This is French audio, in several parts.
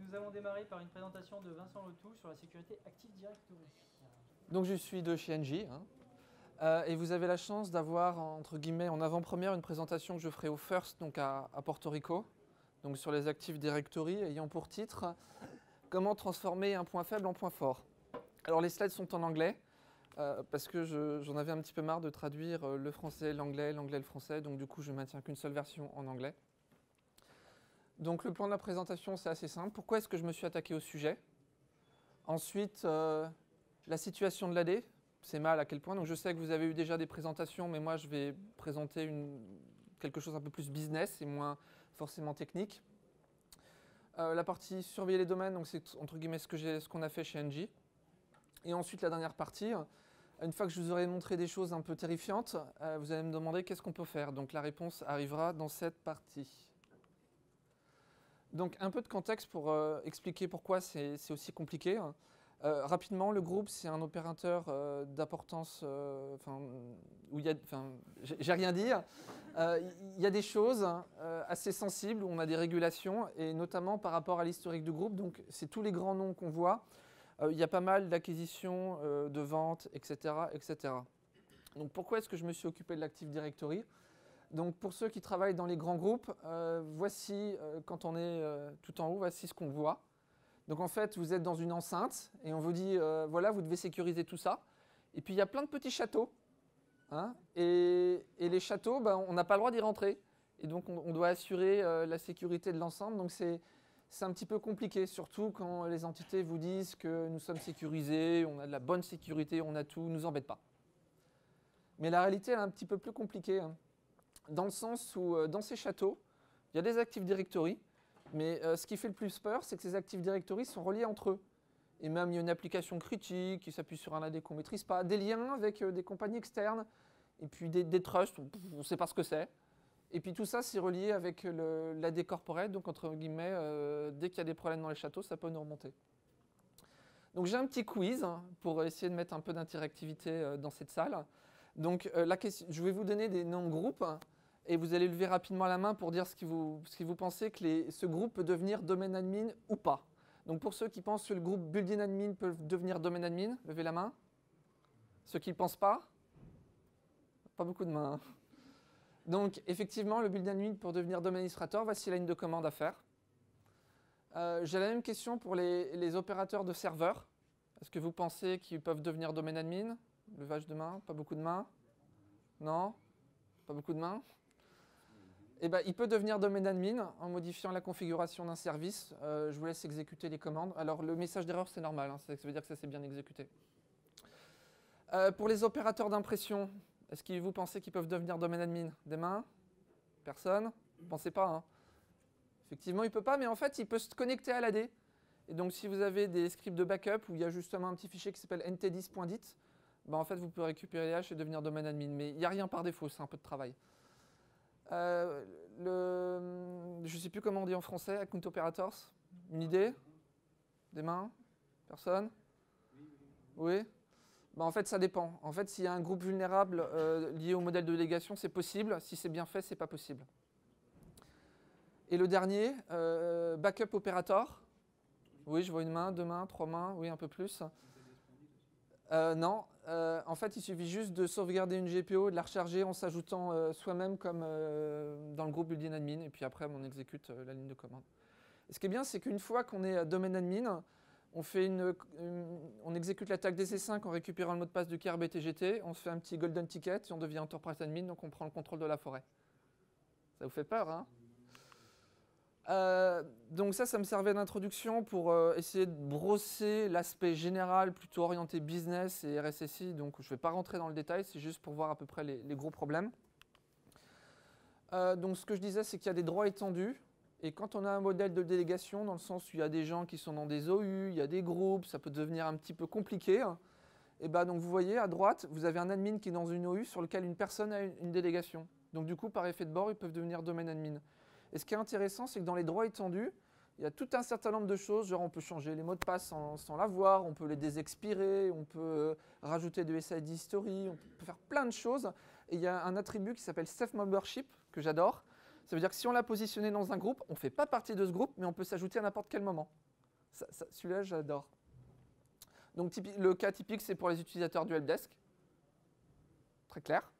nous allons démarrer par une présentation de Vincent Letou sur la sécurité Active Directory. Donc je suis de chez Engie, et vous avez la chance d'avoir entre guillemets en avant-première une présentation que je ferai au First, donc à Porto Rico, donc sur les Active Directory, ayant pour titre comment transformer un point faible en point fort. Alors les slides sont en anglais, parce que j'en avais un petit peu marre de traduire le français, l'anglais, le français, donc du coup je maintiens qu'une seule version en anglais. Donc le plan de la présentation c'est assez simple. Pourquoi est-ce que je me suis attaqué au sujet? Ensuite, la situation de l'AD, c'est mal à quel point. Donc je sais que vous avez eu déjà des présentations, mais moi je vais présenter quelque chose un peu plus business et moins forcément technique. La partie surveiller les domaines, donc c'est entre guillemets ce qu'on a fait chez Engie. Et ensuite la dernière partie, une fois que je vous aurai montré des choses un peu terrifiantes, vous allez me demander qu'est-ce qu'on peut faire. Donc la réponse arrivera dans cette partie. Donc un peu de contexte pour expliquer pourquoi c'est aussi compliqué. Rapidement, le groupe, c'est un opérateur d'importance, où j'ai rien dit. Il y a des choses assez sensibles où on a des régulations, et notamment par rapport à l'historique du groupe. Donc c'est tous les grands noms qu'on voit. Il y a pas mal d'acquisitions, de ventes, etc., etc. Donc pourquoi est-ce que je me suis occupé de l'Active Directory ? Donc pour ceux qui travaillent dans les grands groupes, voici, quand on est tout en haut, voici ce qu'on voit. Donc en fait, vous êtes dans une enceinte et on vous dit, voilà, vous devez sécuriser tout ça. Et puis il y a plein de petits châteaux. Hein, et les châteaux, on n'a pas le droit d'y rentrer. Et donc on doit assurer la sécurité de l'ensemble. Donc c'est un petit peu compliqué, surtout quand les entités vous disent que nous sommes sécurisés, on a de la bonne sécurité, on a tout, ne nous embête pas. Mais la réalité elle est un petit peu plus compliquée. Hein. Dans le sens où, dans ces châteaux, il y a des Active Directory, mais ce qui fait le plus peur, c'est que ces Active Directory sont reliés entre eux. Et même, il y a une application critique qui s'appuie sur un AD qu'on ne maîtrise pas, des liens avec des compagnies externes, et puis des trusts, on ne sait pas ce que c'est. Et puis tout ça, c'est relié avec l'AD corporate, donc entre guillemets, dès qu'il y a des problèmes dans les châteaux, ça peut nous remonter. Donc j'ai un petit quiz pour essayer de mettre un peu d'interactivité dans cette salle. Donc je vais vous donner des noms de groupes et vous allez lever rapidement la main pour dire ce que vous pensez que ce groupe peut devenir domaine admin ou pas. Donc pour ceux qui pensent que le groupe building admin peut devenir domaine admin, levez la main. Ceux qui ne pensent pas, pas beaucoup de mains. Donc effectivement, le building admin pour devenir domaine administrateur, voici la ligne de commande à faire. J'ai la même question pour les opérateurs de serveurs. Est-ce que vous pensez qu'ils peuvent devenir domaine admin? Levage de main, pas beaucoup de mains? Non? Pas beaucoup de mains? Eh ben, il peut devenir domaine admin en modifiant la configuration d'un service. Je vous laisse exécuter les commandes. Alors le message d'erreur c'est normal, hein, ça veut dire que ça s'est bien exécuté. Pour les opérateurs d'impression, est-ce que vous pensez qu'ils peuvent devenir domaine admin? Des mains? Personne? Pensez pas, hein. Effectivement, il ne peut pas, mais en fait, il peut se connecter à l'AD. Et donc, si vous avez des scripts de backup où il y a justement un petit fichier qui s'appelle nt10.dit, en fait, vous pouvez récupérer les hash et devenir domaine admin. Mais il n'y a rien par défaut, c'est un peu de travail. Je ne sais plus comment on dit en français, account operators. Une idée? Des mains? Personne? Oui? En fait, ça dépend. En fait, s'il y a un groupe vulnérable lié au modèle de délégation, c'est possible. Si c'est bien fait, c'est pas possible. Et le dernier, backup operator. Oui, je vois une main, deux mains, trois mains, oui, un peu plus. Non, en fait, il suffit juste de sauvegarder une GPO, de la recharger en s'ajoutant soi-même comme dans le groupe building admin, et puis après, on exécute la ligne de commande. Et ce qui est bien, c'est qu'une fois qu'on est domaine admin, on exécute l'attaque DC5 en récupérant le mot de passe du KRBTGT, on se fait un petit golden ticket et on devient enterprise admin, donc on prend le contrôle de la forêt. Ça vous fait peur, hein? Donc ça me servait d'introduction pour essayer de brosser l'aspect général plutôt orienté business et RSSI, donc je ne vais pas rentrer dans le détail, c'est juste pour voir à peu près les gros problèmes. Donc ce que je disais, c'est qu'il y a des droits étendus, et quand on a un modèle de délégation, dans le sens où il y a des gens qui sont dans des OU, il y a des groupes, ça peut devenir un petit peu compliqué, et donc vous voyez à droite, vous avez un admin qui est dans une OU sur lequel une personne a une délégation. Donc du coup, par effet de bord, ils peuvent devenir domaine admin. Et ce qui est intéressant, c'est que dans les droits étendus, il y a tout un certain nombre de choses, genre on peut changer les mots de passe sans l'avoir, on peut les désexpirer, on peut rajouter de SID history, on peut faire plein de choses. Et il y a un attribut qui s'appelle Safe Membership, que j'adore. Ça veut dire que si on l'a positionné dans un groupe, on ne fait pas partie de ce groupe, mais on peut s'ajouter à n'importe quel moment. Celui-là, j'adore. Donc le cas typique, c'est pour les utilisateurs du helpdesk. Très clair.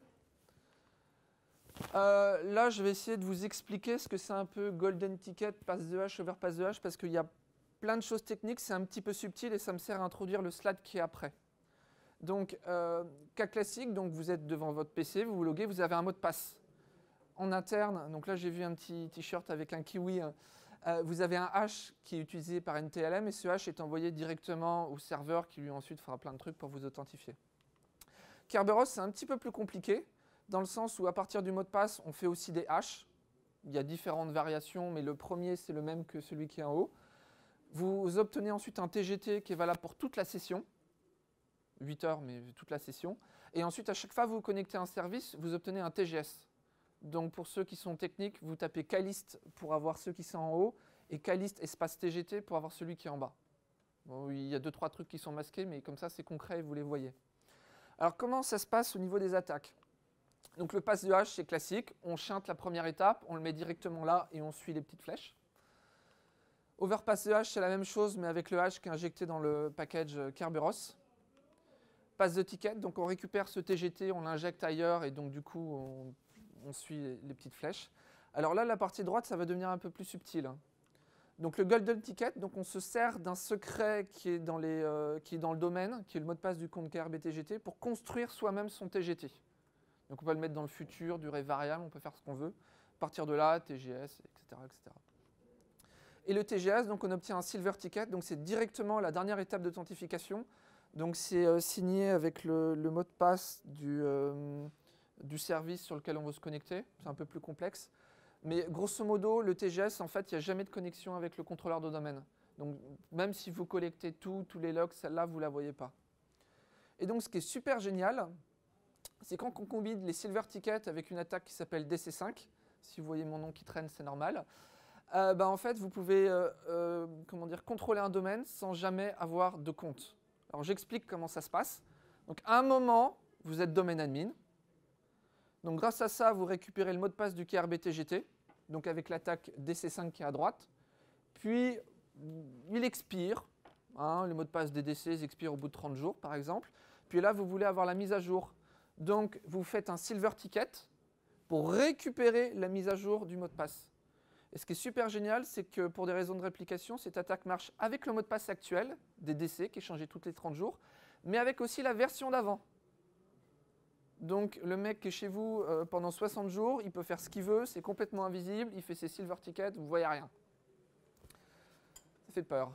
Là, je vais essayer de vous expliquer ce que c'est un peu Golden Ticket, pass the hash, overpass the hash, parce qu'il y a plein de choses techniques, c'est un petit peu subtil et ça me sert à introduire le slide qui est après. Donc, cas classique, donc vous êtes devant votre PC, vous vous loguez, vous avez un mot de passe. En interne, donc là j'ai vu un petit t-shirt avec un kiwi, vous avez un hash qui est utilisé par NTLM et ce hash est envoyé directement au serveur qui lui ensuite fera plein de trucs pour vous authentifier. Kerberos, c'est un petit peu plus compliqué, dans le sens où à partir du mot de passe, on fait aussi des hashes. Il y a différentes variations, mais le premier, c'est le même que celui qui est en haut. Vous obtenez ensuite un TGT qui est valable pour toute la session, 8 heures, mais toute la session. Et ensuite, à chaque fois que vous vous connectez à un service, vous obtenez un TGS. Donc pour ceux qui sont techniques, vous tapez Calist pour avoir ceux qui sont en haut, et Calist espace TGT pour avoir celui qui est en bas. Bon, il y a 2-3 trucs qui sont masqués, mais comme ça, c'est concret et vous les voyez. Alors comment ça se passe au niveau des attaques? Donc le pass de hash, c'est classique. On chinte la première étape, on le met directement là et on suit les petites flèches. Overpass de hash, c'est la même chose, mais avec le hash qui est injecté dans le package Kerberos. Pass de ticket, donc on récupère ce TGT, on l'injecte ailleurs et donc du coup on suit les petites flèches. Alors là, la partie droite, ça va devenir un peu plus subtil. Donc le Golden Ticket, donc on se sert d'un secret qui est dans le domaine, qui est le mot de passe du compte KRBTGT, pour construire soi-même son TGT. Donc on peut le mettre dans le futur, durée variable, on peut faire ce qu'on veut. À partir de là, TGS, etc., etc. Et le TGS, donc on obtient un Silver Ticket, donc c'est directement la dernière étape d'authentification. Donc c'est signé avec le mot de passe du service sur lequel on veut se connecter. C'est un peu plus complexe. Mais grosso modo, le TGS, en fait, il n'y a jamais de connexion avec le contrôleur de domaine. Donc même si vous collectez tous les logs, celle-là, vous ne la voyez pas. Et donc ce qui est super génial, c'est quand on combine les Silver Tickets avec une attaque qui s'appelle DC5, si vous voyez mon nom qui traîne, c'est normal, en fait, vous pouvez contrôler un domaine sans jamais avoir de compte. Alors j'explique comment ça se passe. Donc à un moment, vous êtes domaine admin. Donc grâce à ça, vous récupérez le mot de passe du KRBTGT, donc avec l'attaque DC5 qui est à droite. Puis il expire. Le mot de passe des DC expire au bout de 30 jours, par exemple. Puis là, vous voulez avoir la mise à jour. Donc vous faites un Silver Ticket pour récupérer la mise à jour du mot de passe. Et ce qui est super génial, c'est que pour des raisons de réplication, cette attaque marche avec le mot de passe actuel des DC, qui est changé toutes les 30 jours, mais avec aussi la version d'avant. Donc le mec qui est chez vous pendant 60 jours, il peut faire ce qu'il veut, c'est complètement invisible, il fait ses Silver Tickets, vous ne voyez rien. Ça fait peur.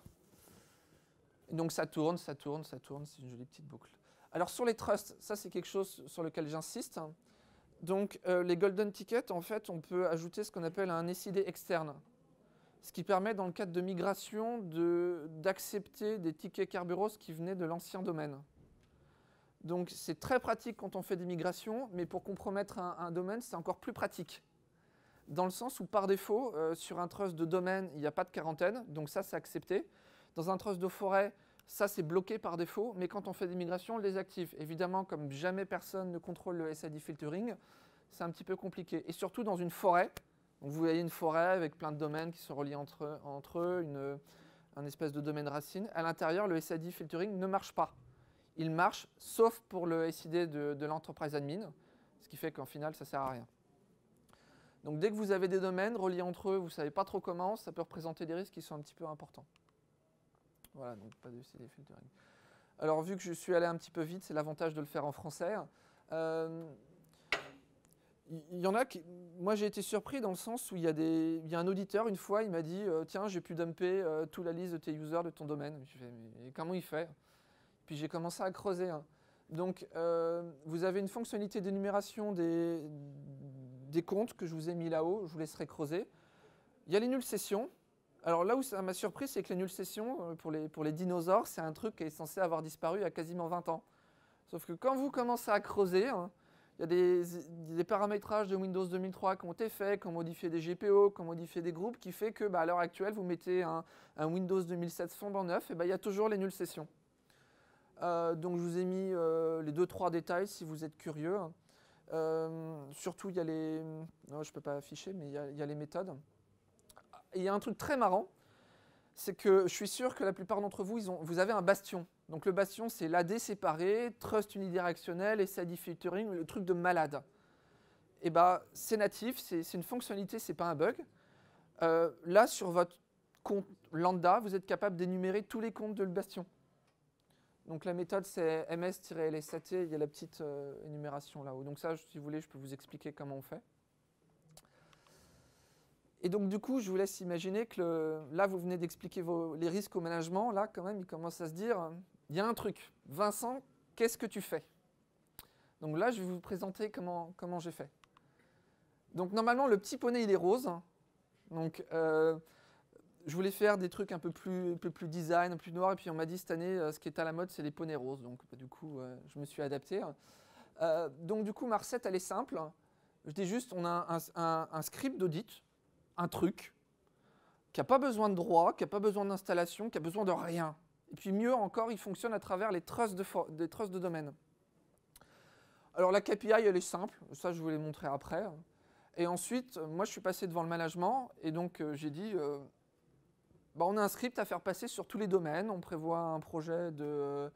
Et donc ça tourne, c'est une jolie petite boucle. Alors sur les trusts, ça c'est quelque chose sur lequel j'insiste. Donc les Golden Tickets, en fait, on peut ajouter ce qu'on appelle un SID externe. Ce qui permet, dans le cadre de migration, d'accepter des tickets Kerberos qui venaient de l'ancien domaine. Donc c'est très pratique quand on fait des migrations, mais pour compromettre un domaine, c'est encore plus pratique. Dans le sens où, par défaut, sur un trust de domaine, il n'y a pas de quarantaine, donc ça, c'est accepté. Dans un trust de forêt, ça, c'est bloqué par défaut, mais quand on fait des migrations, on le désactive. Évidemment, comme jamais personne ne contrôle le SID filtering, c'est un petit peu compliqué. Et surtout dans une forêt, donc vous voyez une forêt avec plein de domaines qui sont reliés entre eux, un espèce de domaine racine. À l'intérieur, le SID filtering ne marche pas. Il marche, sauf pour le SID de l'enterprise admin, ce qui fait qu'en final, ça ne sert à rien. Donc dès que vous avez des domaines reliés entre eux, vous ne savez pas trop comment, ça peut représenter des risques qui sont un petit peu importants. Voilà, donc pas de SID filtering. Alors vu que je suis allé un petit peu vite, c'est l'avantage de le faire en français. Il y en a qui... Moi j'ai été surpris dans le sens où il y a un auditeur, une fois, il m'a dit tiens, j'ai pu dumper toute la liste de tes users de ton domaine. Je fais, mais comment il fait? Puis j'ai commencé à creuser. Donc vous avez une fonctionnalité d'énumération des comptes que je vous ai mis là-haut, je vous laisserai creuser. Il y a les nulles sessions. Alors là où ça m'a surpris, c'est que les nulles sessions, pour les dinosaures, c'est un truc qui est censé avoir disparu il y a quasiment 20 ans. Sauf que quand vous commencez à creuser, il y a des paramétrages de Windows 2003 qui ont été faits, qui ont modifié des GPO, qui ont modifié des groupes, qui fait que à l'heure actuelle, vous mettez un Windows 2007 flambant neuf, et il y a toujours les nulles sessions. Donc je vous ai mis les 2-3 détails si vous êtes curieux. Surtout, il y a les... Non, je ne peux pas afficher, mais il y a les méthodes. Et il y a un truc très marrant, c'est que je suis sûr que la plupart d'entre vous, vous avez un bastion. Donc le bastion, c'est l'AD séparé, trust unidirectionnel et SID filtering, le truc de malade. Et bah, c'est natif, c'est une fonctionnalité, c'est pas un bug. Là, sur votre compte lambda, vous êtes capable d'énumérer tous les comptes de le bastion. Donc la méthode, c'est ms-lsat, il y a la petite énumération là-haut. Donc ça, si vous voulez, je peux vous expliquer comment on fait. Et donc du coup, je vous laisse imaginer que là, vous venez d'expliquer les risques au management. Là, quand même, il commence à se dire, il y a un truc. Vincent, qu'est-ce que tu fais? Donc là, je vais vous présenter comment j'ai fait. Donc normalement, le petit poney, il est rose. Donc je voulais faire des trucs un peu plus design, un peu plus noir. Et puis on m'a dit cette année, ce qui est à la mode, c'est les poneys roses. Donc du coup, je me suis adapté. Donc du coup, ma recette, elle est simple. Je dis juste, on a un script d'audit, un truc, qui n'a pas besoin de droit, qui n'a pas besoin d'installation, qui n'a besoin de rien. Et puis mieux encore, il fonctionne à travers les trusts de domaine. Alors la KPI, elle est simple. Ça, je vous l'ai montré après. Et ensuite, moi, je suis passé devant le management. Et donc, j'ai dit... on a un script à faire passer sur tous les domaines. On prévoit un projet de...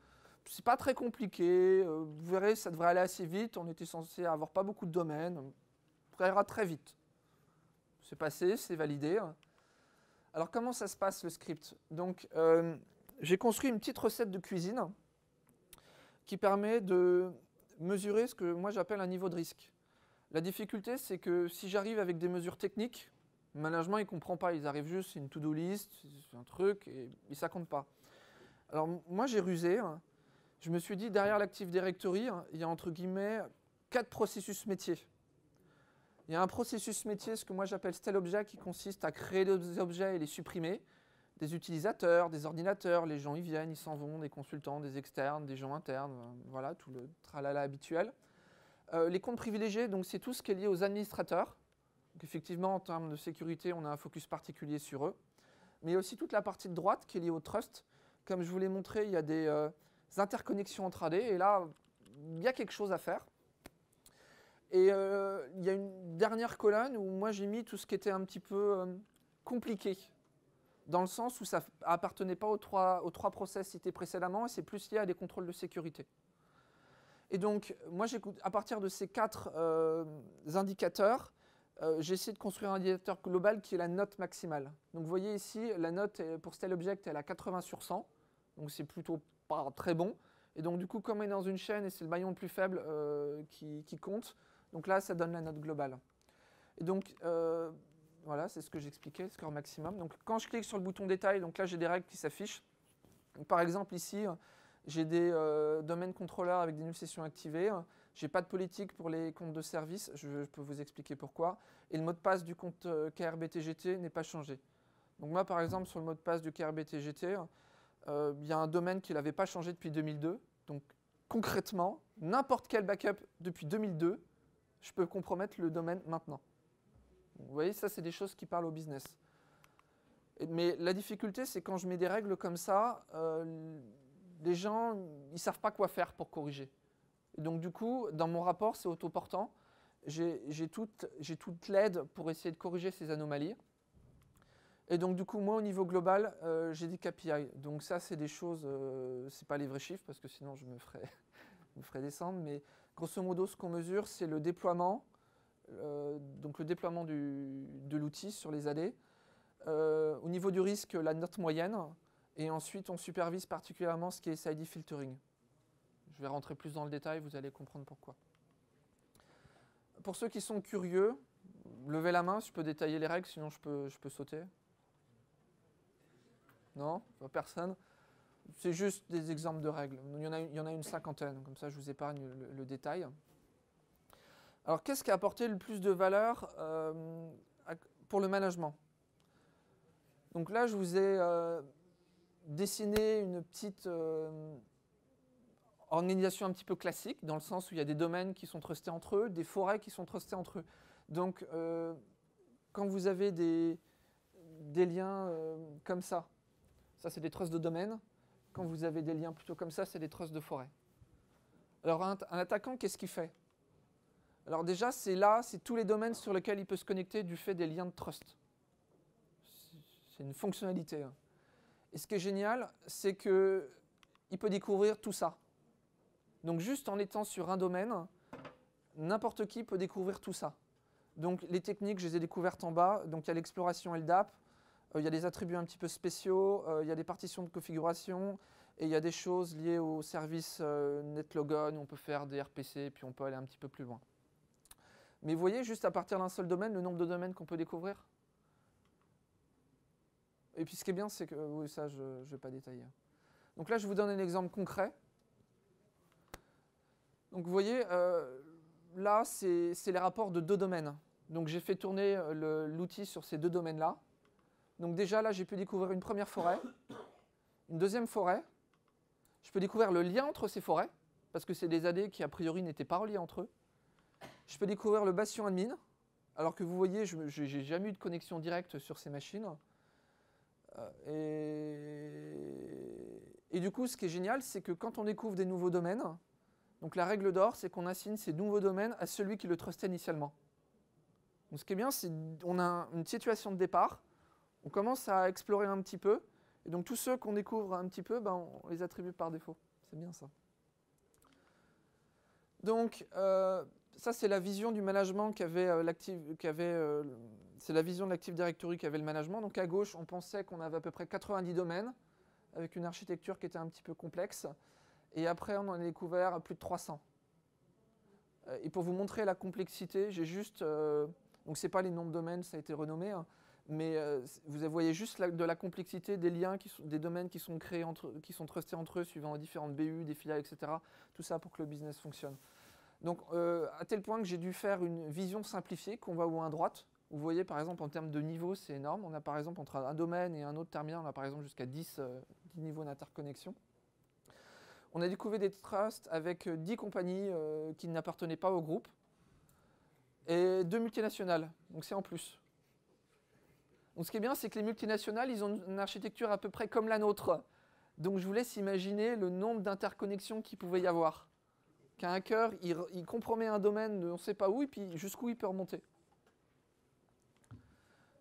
c'est pas très compliqué. Vous verrez, ça devrait aller assez vite. On était censé avoir pas beaucoup de domaines. Ça ira très vite. C'est passé, c'est validé. Alors, comment ça se passe, le script? Donc, j'ai construit une petite recette de cuisine qui permet de mesurer ce que moi, j'appelle un niveau de risque. La difficulté, c'est que si j'arrive avec des mesures techniques, le management, il ne comprend pas. Ils arrivent juste, c'est une to-do list, c'est un truc, et ça ne compte pas. Alors, moi, j'ai rusé. Je me suis dit, derrière l'Active Directory, il y a entre guillemets 4 processus métiers. Il y a un processus métier, ce que moi j'appelle Stale Object, qui consiste à créer des objets et les supprimer. Des utilisateurs, des ordinateurs, les gens y viennent, ils s'en vont, des consultants, des externes, des gens internes, voilà, tout le tralala habituel. Les comptes privilégiés, donc c'est tout ce qui est lié aux administrateurs. Donc effectivement, en termes de sécurité, on a un focus particulier sur eux. Mais il y a aussi toute la partie de droite qui est liée au trust. Comme je vous l'ai montré, il y a des interconnexions entre AD, et là, il y a quelque chose à faire. Et il y a une dernière colonne où moi j'ai mis tout ce qui était un petit peu compliqué, dans le sens où ça appartenait pas aux trois process cités précédemment, et c'est plus lié à des contrôles de sécurité. Et donc, moi, à partir de ces 4 indicateurs, j'ai essayé de construire un indicateur global qui est la note maximale. Donc, vous voyez ici, la note pour Stale Object, elle est à 80 sur 100, donc c'est plutôt pas très bon. Et donc, du coup, comme on est dans une chaîne et c'est le maillon le plus faible qui compte, donc là, ça donne la note globale. Et donc, voilà, c'est ce que j'expliquais, le score maximum. Donc, quand je clique sur le bouton détail, donc là, j'ai des règles qui s'affichent. Par exemple, ici, j'ai des domaines contrôleurs avec des nulles sessions activées. Je n'ai pas de politique pour les comptes de service. Je peux vous expliquer pourquoi. Et le mot de passe du compte KRBTGT n'est pas changé. Donc moi, par exemple, sur le mot de passe du KRBTGT, il y a un domaine qui n'avait pas changé depuis 2002. Donc concrètement, n'importe quel backup depuis 2002, je peux compromettre le domaine maintenant. Vous voyez, ça, c'est des choses qui parlent au business. Mais la difficulté, c'est quand je mets des règles comme ça, les gens, ils ne savent pas quoi faire pour corriger. Et donc du coup, dans mon rapport, c'est autoportant. J'ai toute l'aide pour essayer de corriger ces anomalies. Et donc du coup, moi, au niveau global, j'ai des KPI. Donc ça, c'est des choses, ce n'est pas les vrais chiffres, parce que sinon, je me ferais descendre. Mais grosso modo, ce qu'on mesure, c'est le déploiement, donc le déploiement de l'outil sur les AD. Au niveau du risque, la note moyenne. Et ensuite, on supervise particulièrement ce qui est SID filtering. Je vais rentrer plus dans le détail, vous allez comprendre pourquoi. Pour ceux qui sont curieux, levez la main, je peux détailler les règles, sinon je peux sauter. Non? Personne? C'est juste des exemples de règles. Il y en a une cinquantaine, comme ça je vous épargne le détail. Alors, qu'est-ce qui a apporté le plus de valeur pour le management? Donc là, je vous ai dessiné une petite organisation un petit peu classique, dans le sens où il y a des domaines qui sont trustés entre eux, des forêts qui sont trustés entre eux. Donc, quand vous avez des liens comme ça c'est des trusts de domaine. Quand vous avez des liens plutôt comme ça, c'est des trusts de forêt. Alors, un attaquant, qu'est-ce qu'il fait? Alors déjà, c'est tous les domaines sur lesquels il peut se connecter du fait des liens de trust. C'est une fonctionnalité. Et ce qui est génial, c'est qu'il peut découvrir tout ça. Donc juste en étant sur un domaine, n'importe qui peut découvrir tout ça. Donc les techniques, je les ai découvertes en bas. Donc il y a l'exploration LDAP, il y a des attributs un petit peu spéciaux, il y a des partitions de configuration, et il y a des choses liées au service NetLogon, où on peut faire des RPC, puis on peut aller un petit peu plus loin. Mais vous voyez, juste à partir d'un seul domaine, le nombre de domaines qu'on peut découvrir. Et puis ce qui est bien, c'est que... Oui, ça, je ne vais pas détailler. Donc là, je vous donne un exemple concret. Donc vous voyez, là, c'est les rapports de 2 domaines. Donc j'ai fait tourner l'outil sur ces 2 domaines-là. Donc déjà, là, j'ai pu découvrir une première forêt, une deuxième forêt. Je peux découvrir le lien entre ces forêts, parce que c'est des AD qui, a priori, n'étaient pas reliés entre eux. Je peux découvrir le bastion admin, alors que vous voyez, je n'ai jamais eu de connexion directe sur ces machines. Et du coup, ce qui est génial, c'est que quand on découvre des nouveaux domaines, donc la règle d'or, c'est qu'on assigne ces nouveaux domaines à celui qui le trustait initialement. Donc ce qui est bien, c'est qu'on a une situation de départ, on commence à explorer un petit peu, et donc tous ceux qu'on découvre un petit peu, ben, on les attribue par défaut. C'est bien ça. Donc ça, c'est la vision du management c'est la vision de l'Active Directory qu'avait le management. Donc à gauche, on pensait qu'on avait à peu près 90 domaines, avec une architecture qui était un petit peu complexe. Et après, on en a découvert plus de 300. Et pour vous montrer la complexité, j'ai juste... donc ce n'est pas les noms de domaines, ça a été renommé, hein, mais vous voyez juste de la complexité des liens, des domaines qui sont créés, qui sont trustés entre eux, suivant les différentes BU, des filiales, etc. Tout ça pour que le business fonctionne. Donc à tel point que j'ai dû faire une vision simplifiée, qu'on voit au haut à droite. Vous voyez par exemple en termes de niveau, c'est énorme. On a par exemple entre un domaine et un autre terminal, on a par exemple jusqu'à 10 niveaux d'interconnexion. On a découvert des trusts avec 10 compagnies qui n'appartenaient pas au groupe et 2 multinationales, donc c'est en plus. Donc ce qui est bien, c'est que les multinationales, ils ont une architecture à peu près comme la nôtre. Donc je vous laisse imaginer le nombre d'interconnexions qu'il pouvait y avoir. Qu'un hacker, il compromet un domaine de on ne sait pas où, et puis jusqu'où il peut remonter.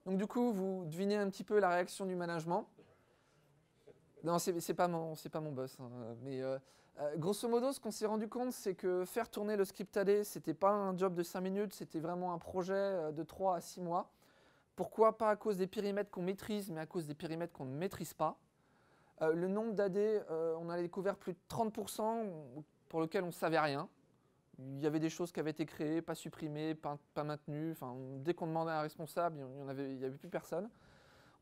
Donc du coup, vous devinez un petit peu la réaction du management. Non, c'est pas mon boss. Hein, mais grosso modo, ce qu'on s'est rendu compte, c'est que faire tourner le script AD, c'était pas un job de 5 minutes, c'était vraiment un projet de 3 à 6 mois. Pourquoi? Pas à cause des périmètres qu'on maîtrise, mais à cause des périmètres qu'on ne maîtrise pas. Le nombre d'AD, on a découvert plus de 30% pour lequel on ne savait rien. Il y avait des choses qui avaient été créées, pas supprimées, pas maintenues. Enfin, dès qu'on demandait à un responsable, il n'y avait plus personne.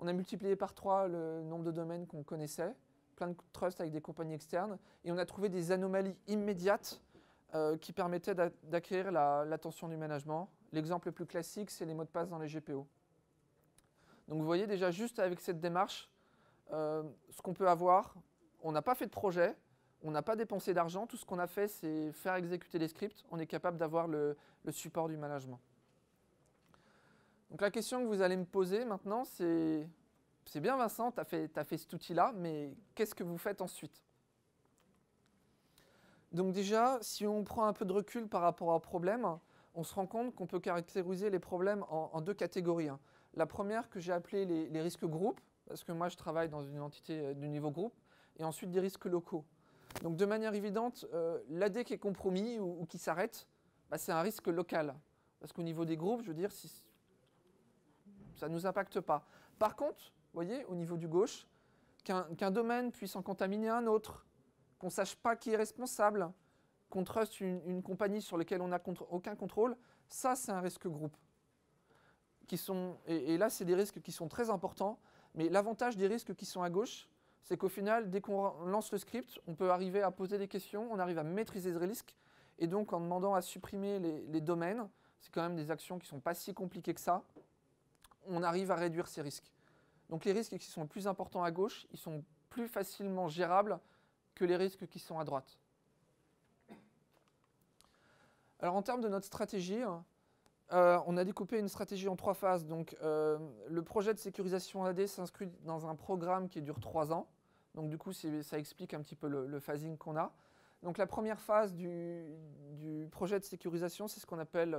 On a multiplié par 3 le nombre de domaines qu'on connaissait, plein de trusts avec des compagnies externes, et on a trouvé des anomalies immédiates qui permettaient d'acquérir l'attention du management. L'exemple le plus classique, c'est les mots de passe dans les GPO. Donc vous voyez déjà juste avec cette démarche, ce qu'on peut avoir, on n'a pas fait de projet, on n'a pas dépensé d'argent, tout ce qu'on a fait, c'est faire exécuter les scripts, on est capable d'avoir le support du management. Donc la question que vous allez me poser maintenant, c'est bien Vincent, tu as fait cet outil-là, mais qu'est-ce que vous faites ensuite? Donc déjà, si on prend un peu de recul par rapport au problème, on se rend compte qu'on peut caractériser les problèmes en 2 catégories. Hein. La première que j'ai appelée les risques groupes, parce que moi je travaille dans une entité du niveau groupe, et ensuite des risques locaux. Donc de manière évidente, l'AD qui est compromis ou qui s'arrête, bah, c'est un risque local. Parce qu'au niveau des groupes, je veux dire, ça ne nous impacte pas. Par contre, vous voyez, au niveau du gauche, qu'un domaine puisse en contaminer un autre, qu'on ne sache pas qui est responsable, qu'on truste une compagnie sur laquelle on n'a aucun contrôle, ça c'est un risque groupe. Et là, c'est des risques qui sont très importants, mais l'avantage des risques qui sont à gauche, c'est qu'au final, dès qu'on lance le script, on peut arriver à poser des questions, on arrive à maîtriser ce risque, et donc en demandant à supprimer les domaines, c'est quand même des actions qui ne sont pas si compliquées que ça, on arrive à réduire ces risques. Donc les risques qui sont les plus importants à gauche, ils sont plus facilement gérables que les risques qui sont à droite. Alors en termes de notre stratégie, on a découpé une stratégie en 3 phases. Donc le projet de sécurisation AD s'inscrit dans un programme qui dure 3 ans. Donc du coup, ça explique un petit peu le phasing qu'on a. Donc la première phase du projet de sécurisation, c'est ce qu'on appelle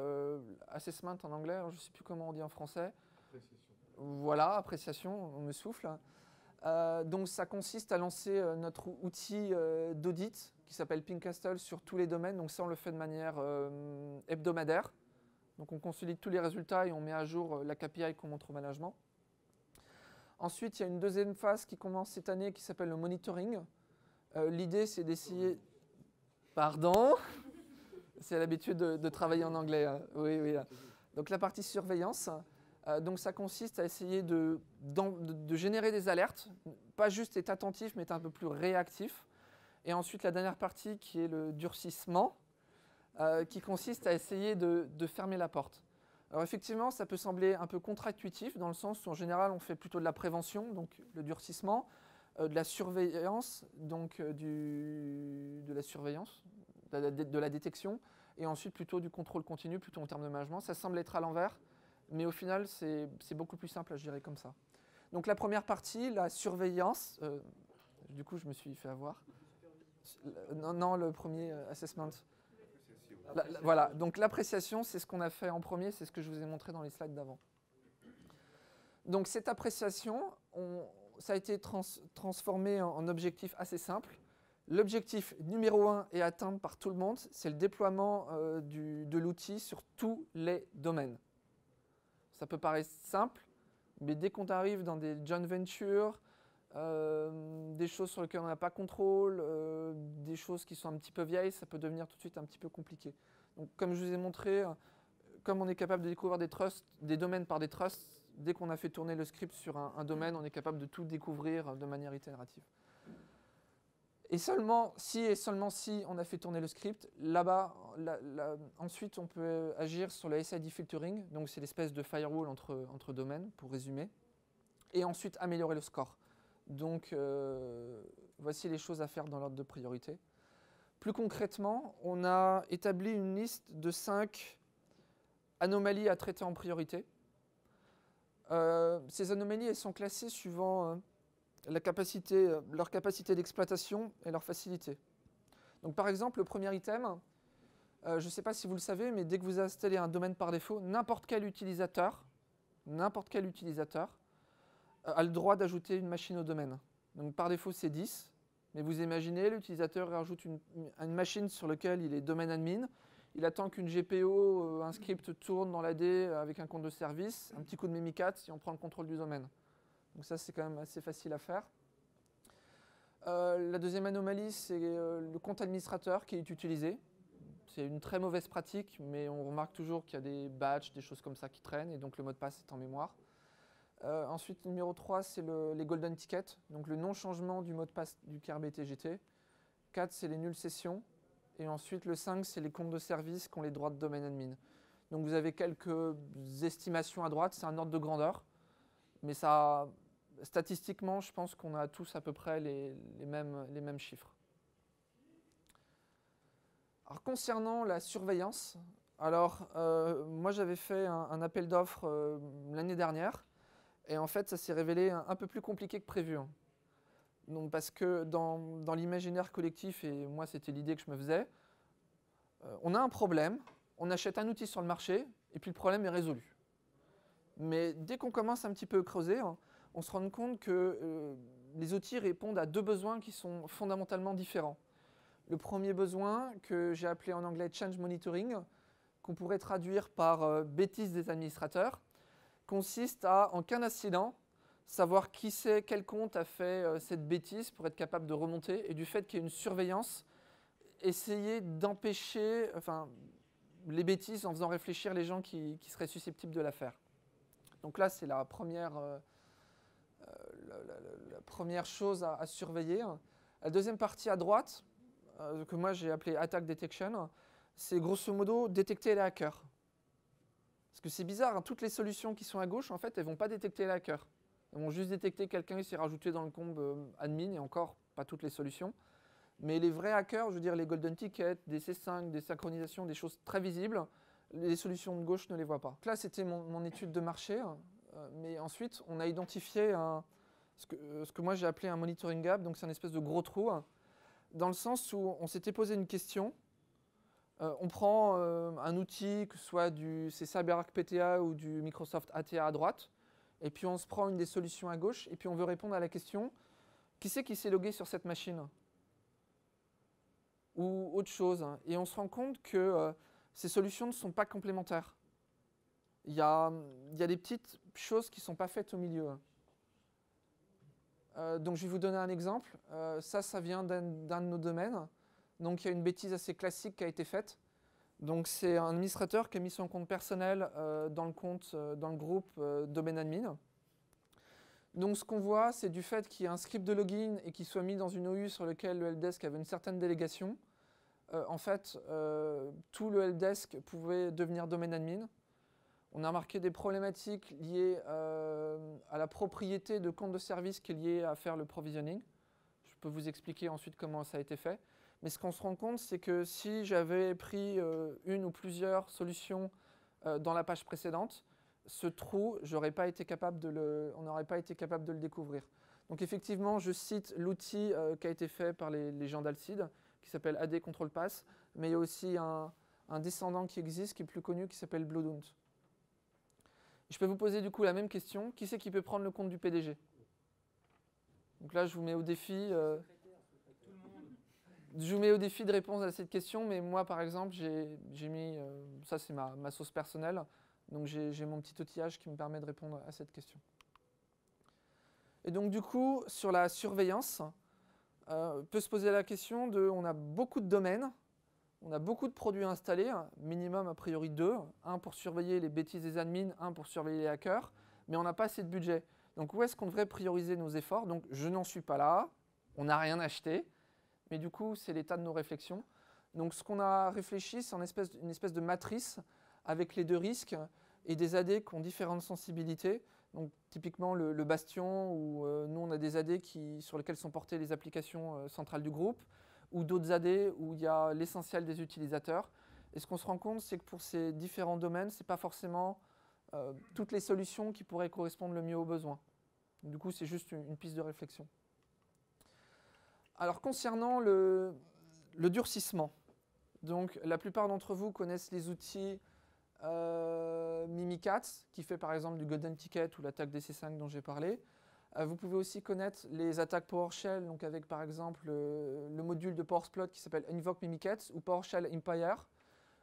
assessment en anglais, je ne sais plus comment on dit en français. Appréciation. Voilà, appréciation, on me souffle. Donc ça consiste à lancer notre outil d'audit qui s'appelle Pingcastle sur tous les domaines. Donc ça, on le fait de manière hebdomadaire. Donc on consolide tous les résultats et on met à jour la KPI qu'on montre au management. Ensuite, il y a une deuxième phase qui commence cette année qui s'appelle le monitoring. L'idée, c'est d'essayer... Pardon. C'est l'habitude de travailler en anglais. Hein. Oui, oui. Donc la partie surveillance, donc ça consiste à essayer de générer des alertes, pas juste être attentif, mais être un peu plus réactif. Et ensuite la dernière partie qui est le durcissement, qui consiste à essayer de fermer la porte. Alors effectivement, ça peut sembler un peu contre-intuitif, dans le sens où en général on fait plutôt de la prévention, donc le durcissement, de la surveillance, donc de la détection, et ensuite plutôt du contrôle continu, plutôt en termes de management. Ça semble être à l'envers, mais au final c'est beaucoup plus simple à gérer comme ça. Donc la première partie, la surveillance, du coup je me suis fait avoir. Non, le premier assessment. Voilà, donc l'appréciation, c'est ce qu'on a fait en premier, c'est ce que je vous ai montré dans les slides d'avant. Donc cette appréciation, ça a été transformé en objectif assez simple. L'objectif numéro 1 est atteint par tout le monde, c'est le déploiement de l'outil sur tous les domaines. Ça peut paraître simple, mais dès qu'on arrive dans des joint ventures, des choses sur lesquelles on n'a pas contrôle, des choses qui sont un petit peu vieilles, ça peut devenir tout de suite un petit peu compliqué. Donc, comme je vous ai montré, comme on est capable de découvrir des domaines par des trusts, dès qu'on a fait tourner le script sur un domaine, on est capable de tout découvrir de manière itérative. Et seulement si on a fait tourner le script, là-bas, ensuite on peut agir sur le SID filtering, donc c'est l'espèce de firewall entre domaines, pour résumer, et ensuite améliorer le score. Donc, voici les choses à faire dans l'ordre de priorité. Plus concrètement, on a établi une liste de 5 anomalies à traiter en priorité. Ces anomalies, elles sont classées suivant leur capacité d'exploitation et leur facilité. Donc, par exemple, le premier item, je ne sais pas si vous le savez, mais dès que vous installez un domaine par défaut, n'importe quel utilisateur a le droit d'ajouter une machine au domaine. Donc par défaut, c'est 10. Mais vous imaginez, l'utilisateur rajoute une machine sur laquelle il est domaine admin. Il attend qu'une GPO, un script tourne dans l'AD avec un compte de service, un petit coup de Mimikat si on prend le contrôle du domaine. Donc ça, c'est quand même assez facile à faire. La deuxième anomalie, c'est le compte administrateur qui est utilisé. C'est une très mauvaise pratique, mais on remarque toujours qu'il y a des badges, des choses comme ça qui traînent, et donc le mot de passe est en mémoire. Ensuite, numéro 3, c'est les golden tickets, donc le non-changement du mot de passe du KRBTGT. 4, c'est les nulles sessions. Et ensuite, le 5, c'est les comptes de service qui ont les droits de domaine admin. Donc vous avez quelques estimations à droite, c'est un ordre de grandeur. Mais ça, statistiquement, je pense qu'on a tous à peu près les mêmes chiffres. Alors, concernant la surveillance, moi j'avais fait un appel d'offres l'année dernière. Et en fait, ça s'est révélé un peu plus compliqué que prévu. Donc, parce que dans l'imaginaire collectif, et moi c'était l'idée que je me faisais, on a un problème, on achète un outil sur le marché, et puis le problème est résolu. Mais dès qu'on commence un petit peu à creuser, on se rend compte que les outils répondent à 2 besoins qui sont fondamentalement différents. Le premier besoin, que j'ai appelé en anglais change monitoring, qu'on pourrait traduire par bêtise des administrateurs, consiste à, en cas d'incident, savoir qui c'est, quel compte a fait cette bêtise pour être capable de remonter, et du fait qu'il y ait une surveillance, essayer d'empêcher les bêtises en faisant réfléchir les gens qui seraient susceptibles de la faire. Donc là, c'est la première chose à surveiller. La deuxième partie à droite, que moi j'ai appelée Attack Detection, c'est grosso modo détecter les hackers. Parce que c'est bizarre, hein, toutes les solutions qui sont à gauche, en fait, elles ne vont pas détecter les hackers. Elles vont juste détecter quelqu'un qui s'est rajouté dans le combe admin, et encore, pas toutes les solutions. Mais les vrais hackers, je veux dire les golden tickets, des C5, des synchronisations, des choses très visibles, les solutions de gauche ne les voient pas. Donc là, c'était mon étude de marché, mais ensuite, on a identifié ce que moi j'ai appelé un monitoring gap, donc c'est une espèce de gros trou, dans le sens où on s'était posé une question. On prend un outil, que ce soit c'est CyberArk PTA ou du Microsoft ATA à droite, et puis on se prend une des solutions à gauche, et puis on veut répondre à la question, qui c'est qui s'est logué sur cette machine? Ou autre chose, hein. Et on se rend compte que ces solutions ne sont pas complémentaires. Il y a des petites choses qui ne sont pas faites au milieu. Donc je vais vous donner un exemple. Ça vient d'un de nos domaines. Donc il y a une bêtise assez classique qui a été faite. Donc c'est un administrateur qui a mis son compte personnel dans le groupe domaine admin. Donc ce qu'on voit, c'est du fait qu'il y ait un script de login et qu'il soit mis dans une OU sur lequel le helpdesk avait une certaine délégation. En fait, tout le helpdesk pouvait devenir domaine admin. On a remarqué des problématiques liées à la propriété de compte de service qui est liée à faire le provisioning. Je peux vous expliquer ensuite comment ça a été fait. Mais ce qu'on se rend compte, c'est que si j'avais pris une ou plusieurs solutions dans la page précédente, ce trou, on n'aurait pas été capable de le découvrir. Donc effectivement, je cite l'outil qui a été fait par les gens d'Alcide, qui s'appelle AD Control Pass, mais il y a aussi un descendant qui existe, qui est plus connu, qui s'appelle Bloodhound. Je peux vous poser du coup la même question. Qui c'est qui peut prendre le compte du PDG? Donc là, je vous mets au défi. Je vous mets au défi de répondre à cette question, mais moi, par exemple, j'ai mis. Ça, c'est ma sauce personnelle. Donc j'ai mon petit outillage qui me permet de répondre à cette question. Et donc du coup, sur la surveillance, peut se poser la question de, on a beaucoup de domaines, on a beaucoup de produits installés, minimum a priori 2, un pour surveiller les bêtises des admins, un pour surveiller les hackers, mais on n'a pas assez de budget. Donc où est-ce qu'on devrait prioriser nos efforts? Donc je n'en suis pas là, on n'a rien acheté, mais du coup c'est l'état de nos réflexions. Donc ce qu'on a réfléchi, c'est une espèce de matrice avec les deux risques et des AD qui ont différentes sensibilités. Donc typiquement le Bastion, où nous on a des AD sur lesquels sont portées les applications centrales du groupe, ou d'autres AD où il y a l'essentiel des utilisateurs. Et ce qu'on se rend compte, c'est que pour ces différents domaines, ce n'est pas forcément toutes les solutions qui pourraient correspondre le mieux aux besoins. Du coup, c'est juste une piste de réflexion. Alors concernant le durcissement, donc la plupart d'entre vous connaissent les outils Mimikatz, qui fait par exemple du Golden Ticket ou l'attaque DC5 dont j'ai parlé. Vous pouvez aussi connaître les attaques PowerShell, donc avec par exemple le module de PowerSplot qui s'appelle Invoke Mimikatz ou PowerShell Empire,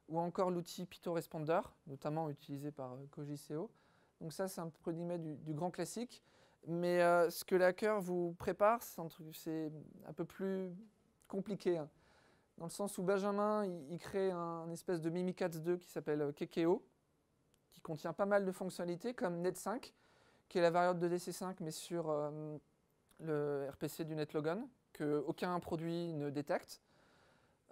ou encore l'outil PyToresponder, notamment utilisé par Cogiceo. Donc ça, c'est un peu du grand classique. Mais ce que l'hacker vous prépare, c'est un peu plus compliqué, hein. Dans le sens où Benjamin, il crée un espèce de Mimikatz 2 qui s'appelle Kekeo, qui contient pas mal de fonctionnalités comme Net5, qui est la variante de DC5, mais sur le RPC du NetLogon, qu'aucun produit ne détecte.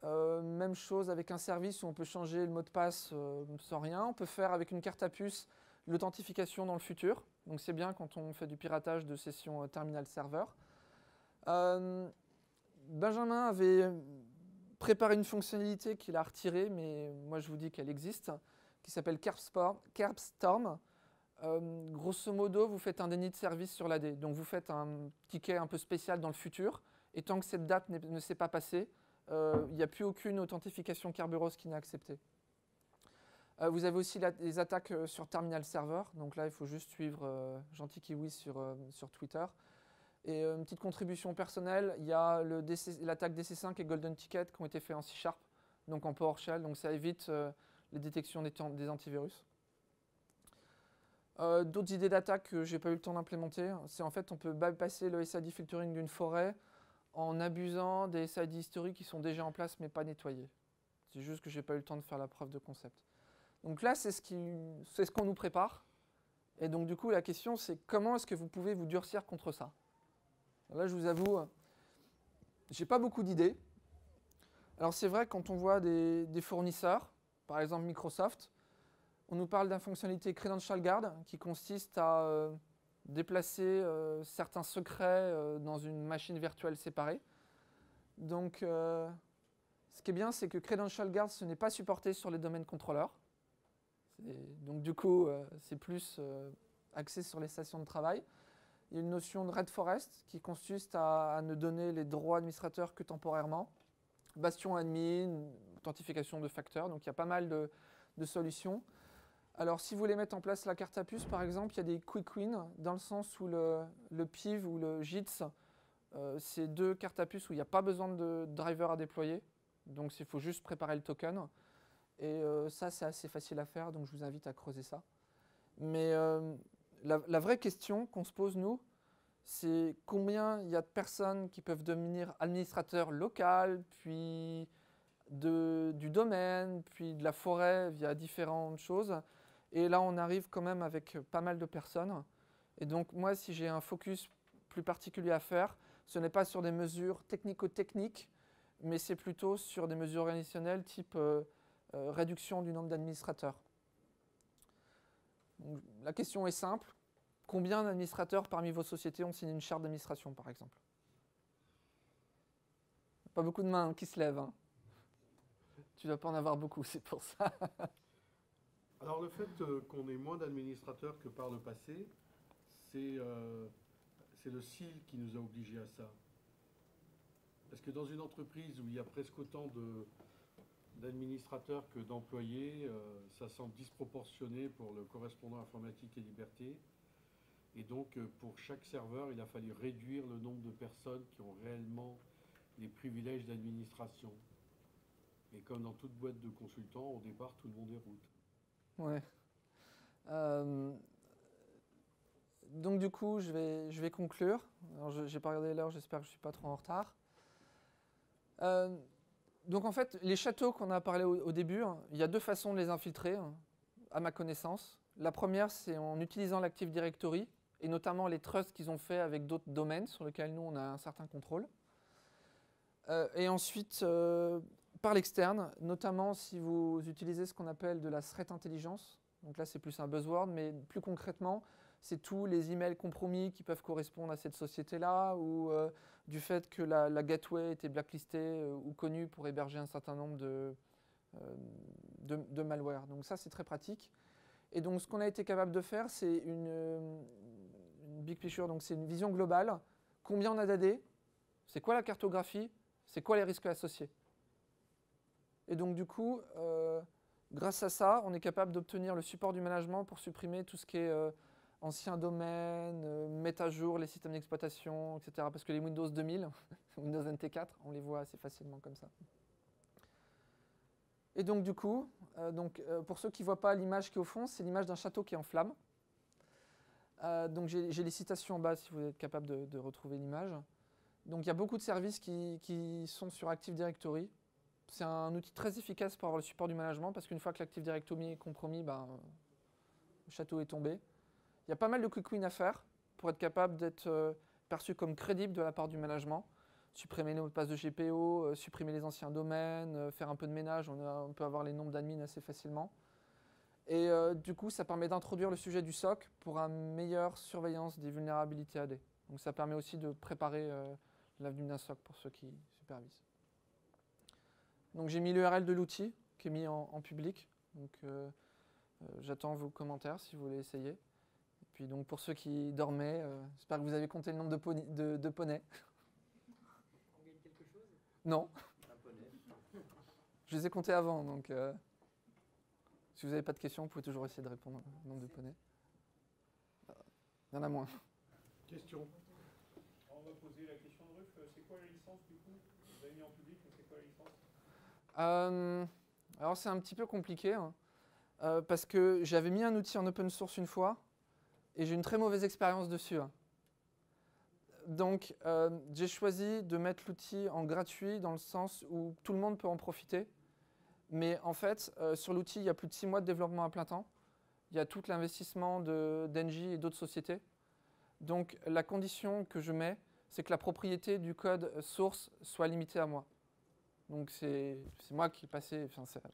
Même chose avec un service où on peut changer le mot de passe sans rien. On peut faire avec une carte à puce l'authentification dans le futur. Donc c'est bien quand on fait du piratage de session terminal serveur. Benjamin avait préparé une fonctionnalité qu'il a retirée, mais moi je vous dis qu'elle existe, qui s'appelle Kerbstorm. Grosso modo, vous faites un déni de service sur l'AD. Donc vous faites un ticket un peu spécial dans le futur, et tant que cette date ne s'est pas passée, il n'y a plus aucune authentification Kerberos qui n'est acceptée. Vous avez aussi les attaques sur terminal serveur. Donc là, il faut juste suivre Gentil Kiwi sur Twitter. Et une petite contribution personnelle, il y a l'attaque DC5 et Golden Ticket qui ont été faits en C#, donc en PowerShell, donc ça évite les détections des antivirus. D'autres idées d'attaque que je n'ai pas eu le temps d'implémenter, c'est en fait on peut bypasser le SID filtering d'une forêt en abusant des SID historiques qui sont déjà en place mais pas nettoyés. C'est juste que je n'ai pas eu le temps de faire la preuve de concept. Donc là, c'est ce qu'on nous prépare. Et donc du coup, la question c'est comment est-ce que vous pouvez vous durcir contre ça? Là, je vous avoue, j'ai pas beaucoup d'idées. Alors c'est vrai, quand on voit des fournisseurs, par exemple Microsoft, on nous parle d'une fonctionnalité Credential Guard qui consiste à déplacer certains secrets dans une machine virtuelle séparée. Donc, ce qui est bien, c'est que Credential Guard, ce n'est pas supporté sur les domaines contrôleurs. Donc du coup, c'est plus axé sur les stations de travail. Il y a une notion de Red Forest qui consiste à ne donner les droits administrateurs que temporairement. Bastion admin, authentification de facteurs, donc il y a pas mal de solutions. Alors, si vous voulez mettre en place la carte à puce, par exemple, il y a des quick wins, dans le sens où le PIV ou le JITS, c'est deux cartes à puce où il n'y a pas besoin de driver à déployer. Donc, il faut juste préparer le token. Et ça, c'est assez facile à faire, donc je vous invite à creuser ça. Mais la vraie question qu'on se pose, nous, c'est combien il y a de personnes qui peuvent devenir administrateurs local, puis du domaine, puis de la forêt via différentes choses. Et là, on arrive quand même avec pas mal de personnes. Et donc, moi, si j'ai un focus plus particulier à faire, ce n'est pas sur des mesures technico-techniques, mais c'est plutôt sur des mesures organisationnelles type réduction du nombre d'administrateurs. Donc, la question est simple. Combien d'administrateurs parmi vos sociétés ont signé une charte d'administration, par exemple? Pas beaucoup de mains qui se lèvent. Hein. Tu ne dois pas en avoir beaucoup, c'est pour ça. Alors le fait qu'on ait moins d'administrateurs que par le passé, c'est le CIL qui nous a obligés à ça. Parce que dans une entreprise où il y a presque autant d'administrateurs que d'employés, ça semble disproportionné pour le correspondant informatique et liberté. Et donc pour chaque serveur, il a fallu réduire le nombre de personnes qui ont réellement les privilèges d'administration. Et comme dans toute boîte de consultants, au départ, tout le monde est route. Ouais. Donc du coup, je vais conclure. Je n'ai pas regardé l'heure, j'espère que je ne suis pas trop en retard. Donc en fait, les châteaux qu'on a parlé au début, hein, il y a deux façons de les infiltrer, hein, à ma connaissance. La première, c'est en utilisant l'Active Directory, et notamment les trusts qu'ils ont fait avec d'autres domaines sur lesquels nous, on a un certain contrôle. Et ensuite, par l'externe, notamment si vous utilisez ce qu'on appelle de la threat intelligence. Donc là, c'est plus un buzzword, mais plus concrètement, c'est tous les emails compromis qui peuvent correspondre à cette société-là, ou du fait que la gateway était blacklistée ou connue pour héberger un certain nombre de malware. Donc ça, c'est très pratique. Et donc, ce qu'on a été capable de faire, c'est une big picture, donc c'est une vision globale. Combien on a d'AD? C'est quoi la cartographie? C'est quoi les risques associés? Et donc, du coup, grâce à ça, on est capable d'obtenir le support du management pour supprimer tout ce qui est ancien domaine, mettre à jour les systèmes d'exploitation, etc. Parce que les Windows 2000, Windows NT4, on les voit assez facilement comme ça. Et donc, du coup, pour ceux qui ne voient pas l'image qui est au fond, c'est l'image d'un château qui est en flammes. Donc, j'ai les citations en bas si vous êtes capable de retrouver l'image. Donc, il y a beaucoup de services qui sont sur Active Directory. C'est un outil très efficace pour avoir le support du management parce qu'une fois que l'Active Directory est compromis, le château est tombé. Il y a pas mal de quick wins à faire pour être capable d'être perçu comme crédible de la part du management. Supprimer les mots de passe de GPO, supprimer les anciens domaines, faire un peu de ménage, on peut avoir les nombres d'admins assez facilement. Et du coup, ça permet d'introduire le sujet du SOC pour une meilleure surveillance des vulnérabilités AD. Donc ça permet aussi de préparer l'avenue d'un SOC pour ceux qui supervisent. Donc j'ai mis l'URL de l'outil qui est mis en public. Donc j'attends vos commentaires si vous voulez essayer. Et puis donc pour ceux qui dormaient, j'espère que vous avez compté le nombre de poneys. On gagne quelque chose? Non. Je les ai comptés avant, donc si vous n'avez pas de questions, vous pouvez toujours essayer de répondre au nombre de poneys. Il y en a moins. Question. On va poser la question de Ruf. C'est quoi la licence du coup? Vous avez mis en public, mais c'est quoi la licence? Alors c'est un petit peu compliqué, hein, parce que j'avais mis un outil en open source une fois, et j'ai une très mauvaise expérience dessus. Hein. Donc, j'ai choisi de mettre l'outil en gratuit dans le sens où tout le monde peut en profiter. Mais en fait, sur l'outil, il y a plus de 6 mois de développement à plein temps. Il y a tout l'investissement d'Engie et d'autres sociétés. Donc, la condition que je mets, c'est que la propriété du code source soit limitée à moi. Donc, c'est moi qui passais,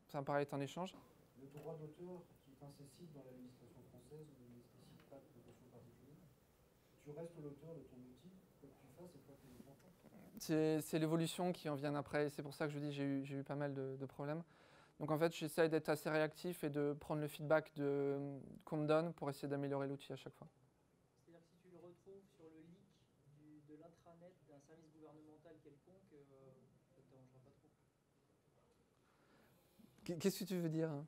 ça me paraît être un échange. Le droit d'auteur qui est incessible dans la législation française ne nécessite pas de précaution particulière. Tu restes l'auteur de ton outil, quoi que tu fasses, et toi qui le comprends. C'est l'évolution qui en vient après. C'est pour ça que je dis que j'ai eu pas mal de problèmes. Donc en fait, j'essaie d'être assez réactif et de prendre le feedback qu'on me donne pour essayer d'améliorer l'outil à chaque fois. C'est-à-dire que si tu le retrouves sur le leak de l'intranet d'un service gouvernemental quelconque, ça ne te dérangera pas trop. Qu'est-ce que tu veux dire? Non,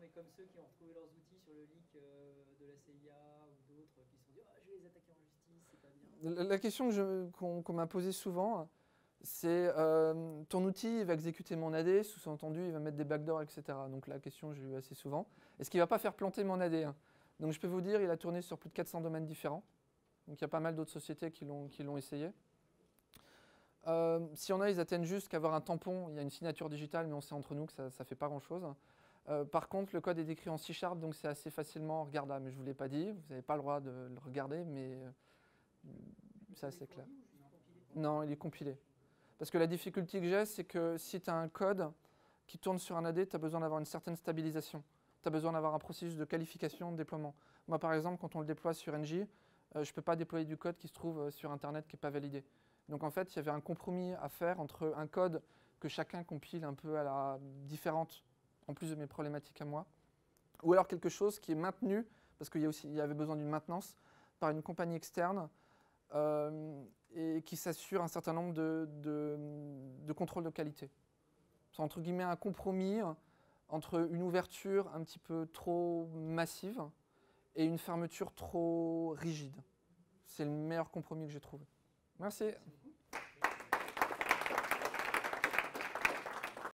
mais comme ceux qui ont retrouvé leurs outils sur sur le leak de la CIA ou d'autres qui se sont dit « Ah, je vais les attaquer en justice, c'est pas bien ». La question qu'on m'a posée souvent, c'est ton outil il va exécuter mon AD, sous-entendu il va mettre des backdoors, etc. Donc la question je l'ai eu assez souvent. Est-ce qu'il ne va pas faire planter mon AD, hein? Donc je peux vous dire, il a tourné sur plus de 400 domaines différents. Donc il y a pas mal d'autres sociétés qui l'ont essayé. Si y en a, ils atteignent juste qu'avoir un tampon, il y a une signature digitale, mais on sait entre nous que ça ne fait pas grand-chose. Par contre, le code est écrit en C#, donc c'est assez facilement regardable. Mais je ne vous l'ai pas dit, vous n'avez pas le droit de le regarder, mais c'est assez clair. Non, il est compilé. Parce que la difficulté que j'ai, c'est que si tu as un code qui tourne sur un AD, tu as besoin d'avoir une certaine stabilisation. Tu as besoin d'avoir un processus de qualification, de déploiement. Moi, par exemple, quand on le déploie sur NJ, je ne peux pas déployer du code qui se trouve sur Internet qui n'est pas validé. Donc en fait, il y avait un compromis à faire entre un code que chacun compile un peu à la différente, en plus de mes problématiques à moi, ou alors quelque chose qui est maintenu, parce qu'il y avait besoin d'une maintenance, par une compagnie externe, et qui s'assure un certain nombre de contrôles de qualité. C'est entre guillemets un compromis entre une ouverture un petit peu trop massive et une fermeture trop rigide. C'est le meilleur compromis que j'ai trouvé. Merci.